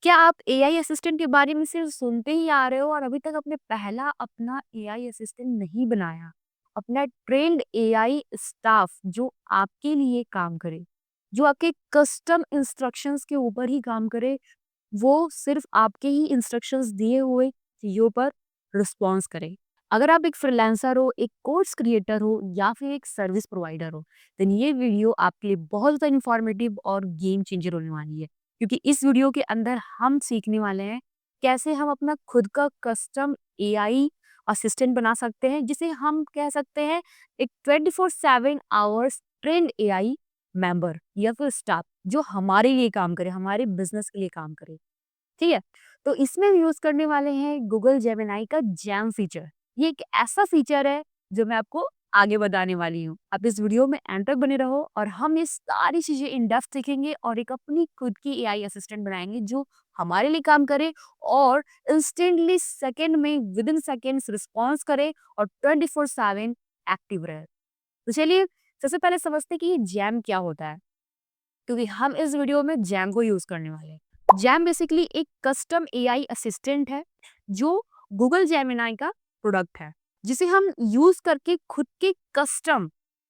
क्या आप AI assistant के बारे में सिर्फ सुनते ही आ रहे हो और अभी तक आपने पहला अपना एआई असिस्टेंट नहीं बनाया? अपना ट्रेंड एआई स्टाफ जो आपके लिए काम करे, जो आपके कस्टम इंस्ट्रक्शंस के ऊपर ही काम करे, वो सिर्फ आपके ही इंस्ट्रक्शंस दिए हुए चीज़ों पर रिस्पॉन्स करे। अगर आप एक फ्रीलांसर हो, एक कोर्स क्रिएटर हो या फिर एक सर्विस प्रोवाइडर हो, देन ये वीडियो आपके लिए बहुत ज़्यादा इन्फॉर्मेटिव और गेम चेंजर होने वाली है। क्योंकि इस वीडियो के अंदर हम सीखने वाले हैं कैसे हम अपना खुद का कस्टम एआई असिस्टेंट बना सकते हैं, जिसे हम कह सकते हैं एक 24/7 आवर्स ट्रेंड एआई मेंबर या फिर स्टाफ जो हमारे लिए काम करे, हमारे बिजनेस के लिए काम करे। ठीक है? तो इसमें हम यूज़ करने वाले हैं गूगल जेमिनी का जैम फीचर। ये एक ऐसा फीचर है जो मैं आपको आगे बताने वाली हूँ। आप इस वीडियो में एंड तक बने रहो और हम ये सारी चीज़ें इन डेप्थ सीखेंगे और एक अपनी खुद की एआई असिस्टेंट बनाएँगे जो हमारे लिए काम करे और इंस्टेंटली सेकंड में विदिन सेकंड्स रिस्पॉन्स करे और 24/7 एक्टिव रहे। तो चलिए सबसे पहले समझते हैं कि ये जैम क्या होता है? क्योंकि हम इस वीडियो में जैम को यूज करने वाले हैं। जैम बेसिकली एक कस्टम एआई असिस्टेंट है जो गूगल जेमिनी का प्रोडक्ट है, जिसे हम यूज करके खुद के कस्टम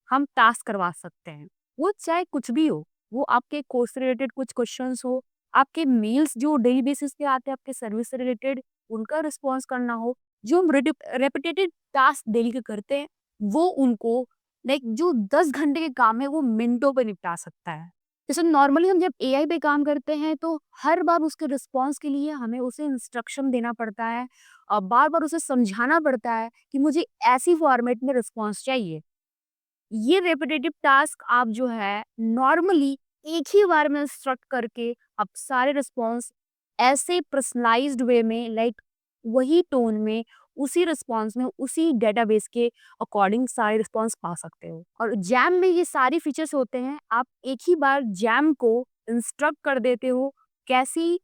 हम टास्क करवा सकते हैं। वो चाहे कुछ भी हो, वो आपके कोर्स से रिलेटेड कुछ क्वेश्चंस हो, आपके मेल्स जो डेली बेसिस पे आते हैं आपके सर्विस से रिलेटेड उनका रिस्पॉन्स करना हो, जो हम रेपिटेटिव टास्क डेली के करते हैं वो उनको लाइक जो 10 घंटे के काम है वो मिनटों पे निपटा सकता है। जैसे नॉर्मली हम जब एआई पे काम करते हैं तो हर बार उसके रिस्पॉन्स के लिए हमें उसे इंस्ट्रक्शन देना पड़ता है और बार बार उसे समझाना पड़ता है कि मुझे ऐसी फॉर्मेट में रिस्पॉन्स चाहिए। ये रेपिटेटिव टास्क आप जो है नॉर्मली एक ही बार में इंस्ट्रक्ट करके आप सारे रिस्पॉन्स ऐसे पर्सनलाइज्ड वे में लाइक वही टोन में उसी रिस्पॉन्स में उसी डेटाबेस के अकॉर्डिंग सारे रिस्पॉन्स पा सकते हो। और जैम में ये सारी फीचर्स होते हैं, आप एक ही बार जैम को इंस्ट्रक्ट कर देते हो कैसी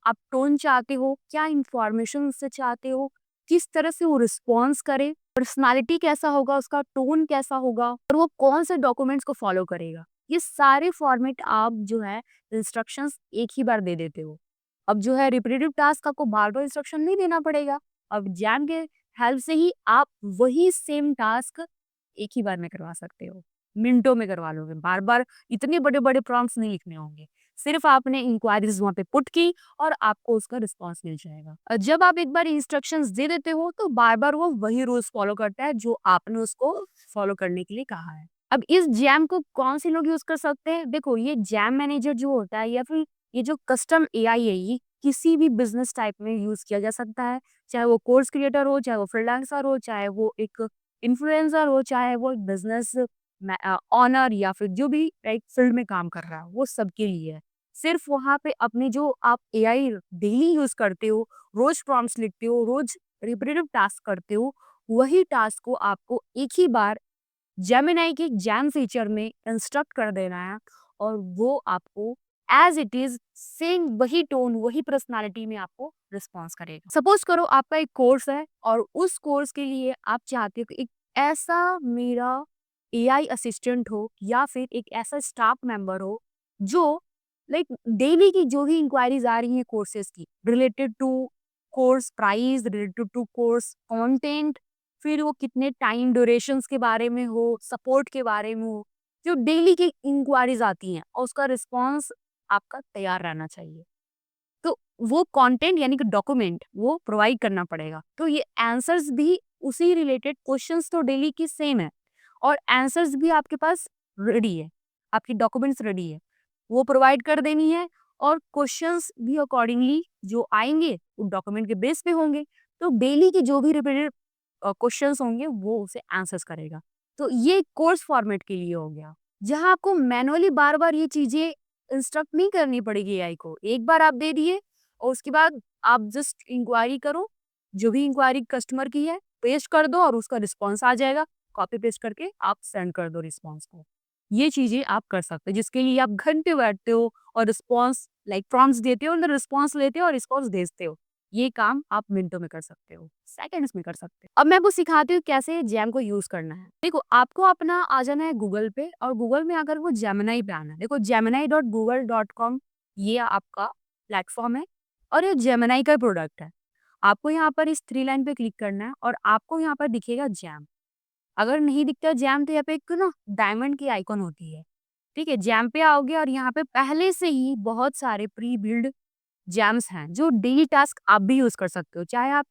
आप टोन चाहते हो, क्या इंफॉर्मेशन उससे चाहते हो, किस तरह से वो रिस्पॉन्स करे, पर्सनालिटी कैसा होगा, उसका टोन कैसा होगा और वो कौन से डॉक्यूमेंट्स को फॉलो करेगा। ये सारे फॉर्मेट आप जो है इंस्ट्रक्शंस एक ही बार दे देते हो। अब जो है रिपीटेटिव टास्क आपको बार-बार इंस्ट्रक्शन नहीं देना पड़ेगा। अब जैम के हेल्प से ही आप वही सेम टास्क एक ही बार में करवा सकते हो। मिनटों में करवा लोगे। बार-बार इतने बड़े-बड़े प्रॉम्प्ट्स नहीं लिखने होंगे। सिर्फ आपने इंक्वायरीज़ वहाँ पे पुट की और आपको उसका रिस्पॉन्स मिल जाएगा। जब आप एक बार इंस्ट्रक्शंस दे देते हो तो बार-बार वो वही रूल्स फॉलो करता है जो आपने उसको फॉलो करने के लिए कहा है। अब इस जैम को कौन से लोग यूज़ कर सकते हैं? देखो ये जैम मैनेजर जो होता है या फिर ये जो कस्टम एआई है ये किसी भी बिज़नेस टाइप में यूज़ किया जा सकता है। चाहे वो कोर्स क्रिएटर हो, चाहे वो फ्रीलांसर हो, चाहे वो एक इन्फ्लुएंसर हो, चाहे वो बिज़नेस ओनर या फिर जो भी एक फील्ड में काम कर रहा है, वो सबके लिए है। सिर्फ वहाँ पे अपने जो आप एआई डेली यूज़ करते हो, रोज़ प्रॉम्प्ट्स लिखते हो, रोज़ रिपीटेटिव टास्क करते हो, वही टास्क को आपको एक ही बार जेमिनी के जैम फीचर में इंस्ट्रक्ट कर देना है और वो आपको एज़ इट इज़ सेम वही टोन, वही पर्सनैलिटी में आपको रिस्पॉन्स करेगा। सपोज़ करो आपका एक कोर्स है और उस कोर्स के लिए आप चाहते हो कि एक ऐसा मेरा एआई असिस्टेंट हो या फिर एक ऐसा स्टाफ मेंबर हो जो लाइक डेली की जो भी इंक्वायरीज आ रही हैं कोर्सेज की related to course price, related to course content, फिर वो कितने टाइम ड्यूरेशंस के बारे में हो, सपोर्ट के बारे में हो, जो डेली की इंक्वायरीज आती हैं और उसका रिस्पॉन्स आपका तैयार रहना चाहिए। तो वो कंटेंट यानी कि डॉक्यूमेंट वो प्रोवाइड करना पड़ेगा। तो ये आंसर्स भी उसी रिलेटेड क्वेश्चंस तो डेली की सेम है और आंसर्स भी आपके पास रेडी है, आपकी डॉक्यूमेंट्स रेडी है, वो प्रोवाइड कर देनी है और क्वेश्चंस भी अकॉर्डिंगली जो आएंगे वो डॉक्यूमेंट के बेस पे होंगे। तो डेली की जो भी रिपीटेड क्वेश्चंस होंगे वो उसे आंसर्स करेगा। तो ये कोर्स फॉर्मेट के लिए हो गया, जहाँ आपको मैनुअली बार-बार ये चीज़ें इंस्ट्रक्ट नहीं करनी पड़ेगी एआई को। एक बार आप दे दिए और उसके बाद आप जस्ट इंक्वायरी करो, जो भी इंक्वायरी कस्टमर की है, पेस्ट कर दो और उसका रिस्पॉन्स आ जाएगा। कॉपी पेस्ट करके आप सेंड कर दो रिस्पॉन्स को। ये चीज़ें आप कर सकते हो, जिसके लिए आप घंटे बैठते हो और रिस्पॉन्स लाइक प्रॉम्प्ट्स देते हो, अंदर रिस्पॉन्स लेते हो और रिस्पॉन्स भेजते हो। ये काम आप मिनटों में कर सकते हो, सेकंड्स में कर सकते हो। अब मैं आपको सिखाती हूँ कैसे जैम को यूज़ करना है। देखो, आपको अपना आ जाना है गूगल पे और गूगल में अगर वो जेमिनी पे आना है। देखो gemini.google.com ये आपका प्लेटफ़ॉर्म है। और ये जेमिनी का प्रोडक्ट है। आपको यहाँ पर इस 3 लाइन पे क्लिक करना है और आपको यहाँ पर दिखेगा जैम। अगर नहीं दिखता जैम तो यहाँ पे एक ना डायमंड की आइकॉन होती है, ठीक है? जैम पे आओगे और यहाँ पे पहले से ही बहुत सारे प्री बिल्ड जैम्स हैं, जो डेली टास्क आप भी यूज़ कर सकते हो। चाहे आप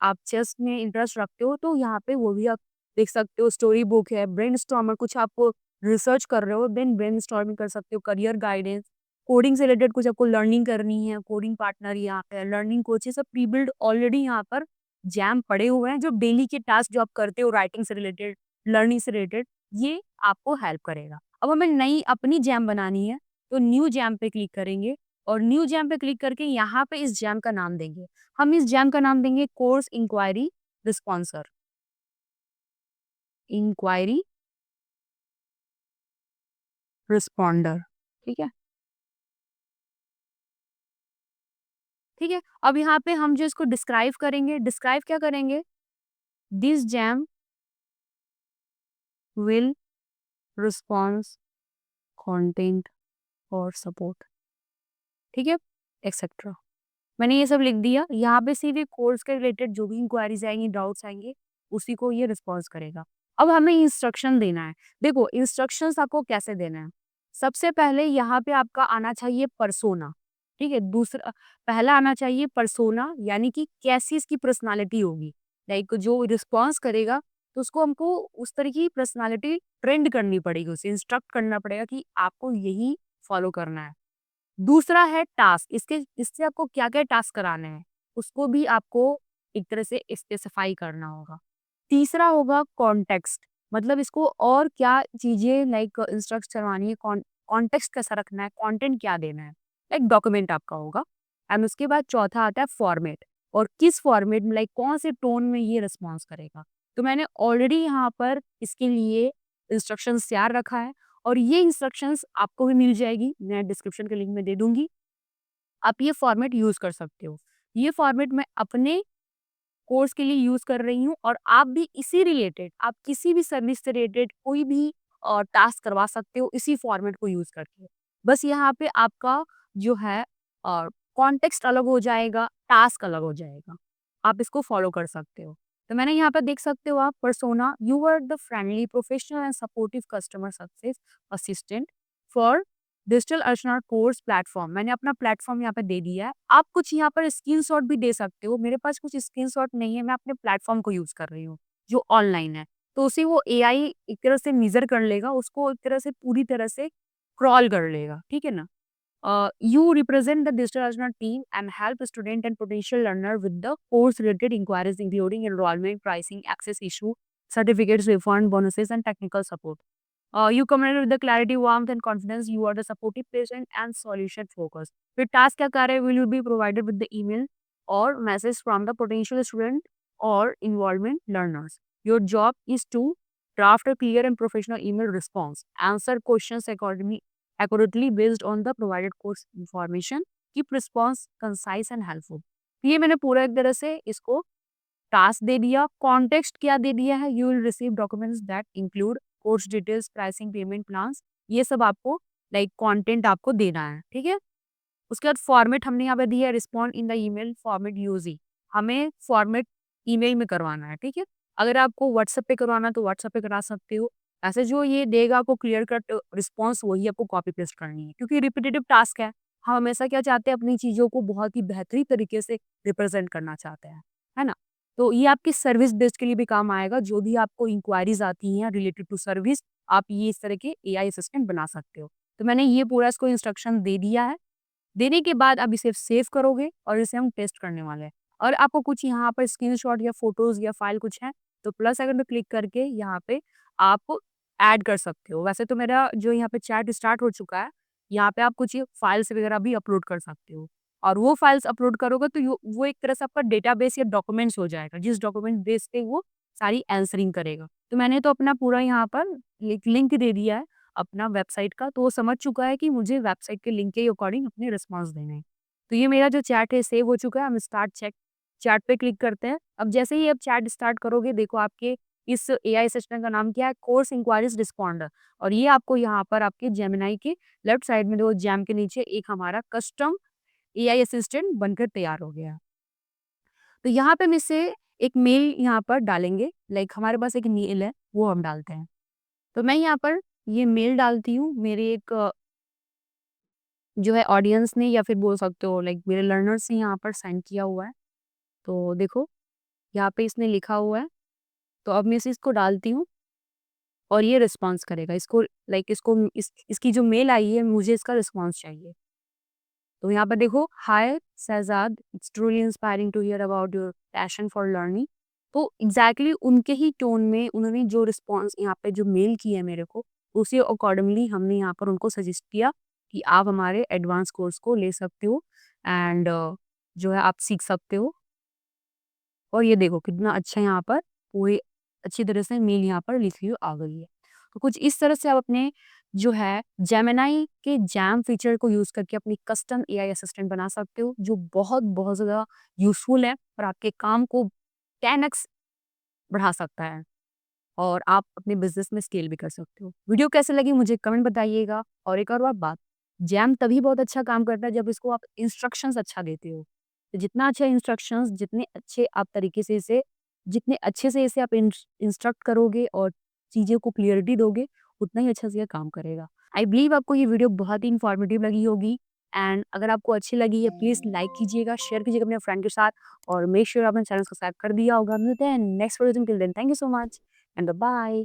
आप चेस में इंटरेस्ट रखते हो तो यहाँ पे वो भी आप देख सकते हो। स्टोरी बुक है, ब्रेनस्टॉर्मर, कुछ आपको रिसर्च कर रहे हो देन ब्रेनस्टॉर्मिंग कर सकते हो, करियर गाइडेंस, कोडिंग से रिलेटेड कुछ आपको लर्निंग करनी है, कोडिंग पार्टनर यहाँ पे है, लर्निंग कोचेस सब प्री बिल्ड ऑलरेडी यहाँ पर जैम पड़े हुए हैं, जो डेली के टास्क जो आप करते हो राइटिंग से रिलेटेड, लर्निंग से रिलेटेड, ये आपको हेल्प करेगा। अब हमें नई अपनी जैम बनानी है, तो न्यू जैम पे क्लिक करेंगे और न्यू जैम पे क्लिक करके यहाँ पे इस जैम का नाम देंगे। हम इस जैम का नाम देंगे कोर्स इंक्वायरी रिस्पॉन्सर, इंक्वायरी रिस्पॉन्डर, ठीक है? ठीक है, अब यहाँ पे हम जो इसको डिस्क्राइब करेंगे, डिस्क्राइब क्या करेंगे? This jam will response content और सपोर्ट, ठीक है, एक्सेट्रा। मैंने ये सब लिख दिया। यहाँ पे सीधे कोर्स के रिलेटेड जो भी इंक्वायरीज आएंगी, डाउट्स आएंगे, उसी को ये रिस्पॉन्स करेगा। अब हमें इंस्ट्रक्शन देना है। देखो इंस्ट्रक्शंस आपको कैसे देना है। सबसे पहले यहाँ पे आपका आना चाहिए पर्सोना, ठीक है? दूसरा, पहला आना चाहिए पर्सोना, यानी कि कैसी इसकी पर्सनालिटी होगी। लाइक जो रिस्पॉन्स करेगा तो उसको हमको उस तरह की पर्सनालिटी ट्रेंड करनी पड़ेगी, उसे इंस्ट्रक्ट करना पड़ेगा कि आपको यही फॉलो करना है। दूसरा है टास्क, इससे आपको क्या-क्या टास्क कराने हैं, उसको भी आपको एक तरह से स्पेसिफाई करना होगा। तीसरा होगा कॉन्टेक्स्ट, मतलब इसको और क्या चीज़ें लाइक इंस्ट्रक्ट करवानी है, कॉन्टेक्स्ट कैसा रखना है, कंटेंट क्या देना है, लाइक डॉक्यूमेंट आपका होगा। एंड उसके बाद चौथा आता है फॉर्मेट, और किस फॉर्मेट में, लाइक कौन से टोन में ये रिस्पॉन्स करेगा। तो मैंने ऑलरेडी यहाँ पर इसके लिए इंस्ट्रक्शंस तैयार रखा है और ये इंस्ट्रक्शंस आपको भी मिल जाएगी, मैं डिस्क्रिप्शन के लिंक में दे दूंगी। आप ये फॉर्मेट यूज कर सकते हो। ये फॉर्मेट मैं अपने कोर्स के लिए यूज कर रही हूँ और आप भी इसी रिलेटेड, आप किसी भी सर्विस से रिलेटेड कोई भी टास्क करवा सकते हो इसी फॉर्मेट को यूज करके। बस यहाँ पे आपका जो है कॉन्टेक्स्ट अलग हो जाएगा, टास्क अलग हो जाएगा। आप इसको फॉलो कर सकते हो। तो मैंने यहाँ पर देख सकते हो आप, persona, you are the friendly professional and supportive customer success assistant for digital Archana course platform. मैंने अपना प्लेटफॉर्म यहाँ पे दे दिया है। आप कुछ यहाँ पर स्क्रीनशॉट भी दे सकते हो। मेरे पास कुछ स्क्रीनशॉट नहीं है, मैं अपने प्लेटफॉर्म को यूज कर रही हूँ जो ऑनलाइन है। तो उसे वो एआई एक तरह से मेजर कर लेगा, उसको एक तरह से पूरी तरह से क्रॉल कर लेगा, ठीक है ना? You represent the digital Arjuna team and help student and potential learner with the course-related inquiries, including enrollment, pricing, access issue, certificates, refund, bonuses, and technical support. You communicate with the clarity, warmth, and confidence. You are the supportive, patient, and solution focused. फिर task क्या कार्य will you be provided with the email or message from the potential student or involvement learners. Your job is to draft a clear and professional email response, answer questions accurately based on the provided course information, keep response concise and helpful। ये मैंने पूरा एक तरह से इसको task दे दिया। Context क्या दे दिया है, you will receive documents that include course details, pricing, payment plans, ये सब आपको लाइक कंटेंट आपको देना है, ठीक है? उसके बाद फॉर्मेट हमने यहाँ पे दिया है, respond in the email format यूजी, हमें फॉर्मेट ईमेल में करवाना है, ठीक है? अगर आपको व्हाट्सएप पे करवाना है तो व्हाट्सएप पे करा सकते हो। ऐसे जो ये देगा आपको क्लियर कट रिस्पॉन्स, वही आपको कॉपी पेस्ट करनी है, क्योंकि रिपीटेटिव टास्क है। हम हमेशा क्या चाहते हैं, अपनी चीज़ों को बहुत ही बेहतरीन तरीके से रिप्रेजेंट करना चाहते हैं, है ना? तो ये आपकी सर्विस बेस्ड के लिए भी काम आएगा। जो भी आपको इंक्वायरीज आती हैं रिलेटेड टू सर्विस, आप ये इस तरह के एआई असिस्टेंट बना सकते हो। तो मैंने ये पूरा इसको इंस्ट्रक्शन दे दिया है। देने के बाद अब इसे सेव करोगे और इसे हम टेस्ट करने वाले हैं। और आपको कुछ यहाँ पर स्क्रीनशॉट या फोटोज या फाइल कुछ है तो प्लस आइकन पे क्लिक करके यहाँ पे आप ऐड कर सकते हो। वैसे तो मेरा जो यहाँ पे चैट स्टार्ट हो चुका है, यहाँ पे आप कुछ फाइल्स वगैरह भी अपलोड कर सकते हो। और वो फाइल्स अपलोड करोगे तो वो एक तरह से आपका डेटाबेस या डॉक्यूमेंट्स हो जाएगा, जिस डॉक्यूमेंट बेस पे वो सारी आंसरिंग करेगा। तो मैंने तो अपना पूरा यहाँ पर एक लिंक दे दिया है अपना वेबसाइट का, तो वो समझ चुका है कि मुझे वेबसाइट के लिंक के अकॉर्डिंग अपने रिस्पॉन्स देने हैं। तो ये मेरा जो चैट है सेव हो चुका है। हम स्टार्ट चैट पे क्लिक करते हैं। अब जैसे ही आप चैट स्टार्ट करोगे, देखो आपके इस एआई असिस्टेंट का नाम क्या है, कोर्स इंक्वायरीज रिस्पॉन्डर। और ये आपको यहाँ पर आपके जेमिनी के लेफ्ट साइड में, देखो जैम के नीचे एक हमारा कस्टम एआई असिस्टेंट बनकर तैयार हो गया। तो यहाँ पे हम इसे एक मेल यहाँ पर डालेंगे, लाइक हमारे पास एक मेल है, वो हम डालते हैं। तो मैं यहाँ पर ये मेल डालती हूँ, मेरे एक जो है ऑडियंस ने या फिर बोल सकते हो लाइक मेरे लर्नर्स ने यहाँ पर सेंड किया हुआ है। तो देखो, यहाँ पे इसने लिखा हुआ है, तो अब मैं इसको डालती हूँ और ये रिस्पॉन्स करेगा। इसको लाइक इसको इसकी जो मेल आई है, मुझे इसका रिस्पॉन्स चाहिए। तो यहाँ पर देखो, hi Shahzad, it's truly inspiring to hear about your passion for learning. तो एग्जैक्टली उनके ही टोन में उन्होंने जो रिस्पॉन्स यहाँ पे जो मेल की है मेरे को, उसी अकॉर्डिंगली हमने यहाँ पर उनको सजेस्ट किया कि आप हमारे एडवांस कोर्स को ले सकते हो एंड जो है आप सीख सकते हो। और ये देखो कितना अच्छा यहाँ पर पूरी अच्छी तरह से मेल यहाँ पर लिखी हुई आ गई है। तो कुछ इस तरह से आप अपने जो है जेमिनी के जैम फीचर को यूज़ करके अपनी कस्टम एआई असिस्टेंट बना सकते हो, जो बहुत ज़्यादा यूज़फुल है और आपके काम को 10x बढ़ा सकता है और आप अपने बिज़नेस में स्केल भी कर सकते हो। वीडियो कैसे लगी मुझे कमेंट बताइएगा। और एक और बात, जैम तभी बहुत अच्छा काम करता है जब इसको आप इंस्ट्रक्शंस अच्छा देते हो। तो जितना अच्छा इंस्ट्रक्शंस, जितने अच्छे आप तरीके से इसे जितने अच्छे से इसे आप इंस्ट्रक्ट करोगे और चीज़ों को क्लियरिटी दोगे, उतना ही अच्छा से ये काम करेगा। आई बिलीव आपको ये वीडियो बहुत ही इन्फॉर्मेटिव लगी होगी एंड अगर आपको अच्छी लगी है प्लीज़ लाइक कीजिएगा, शेयर कीजिएगा अपने फ्रेंड के साथ और मेक श्योर आपने चैनल सब्सक्राइब कर दिया होगा। मिलते हैं नेक्स्ट वीडियो में, till then thank you so much and bye.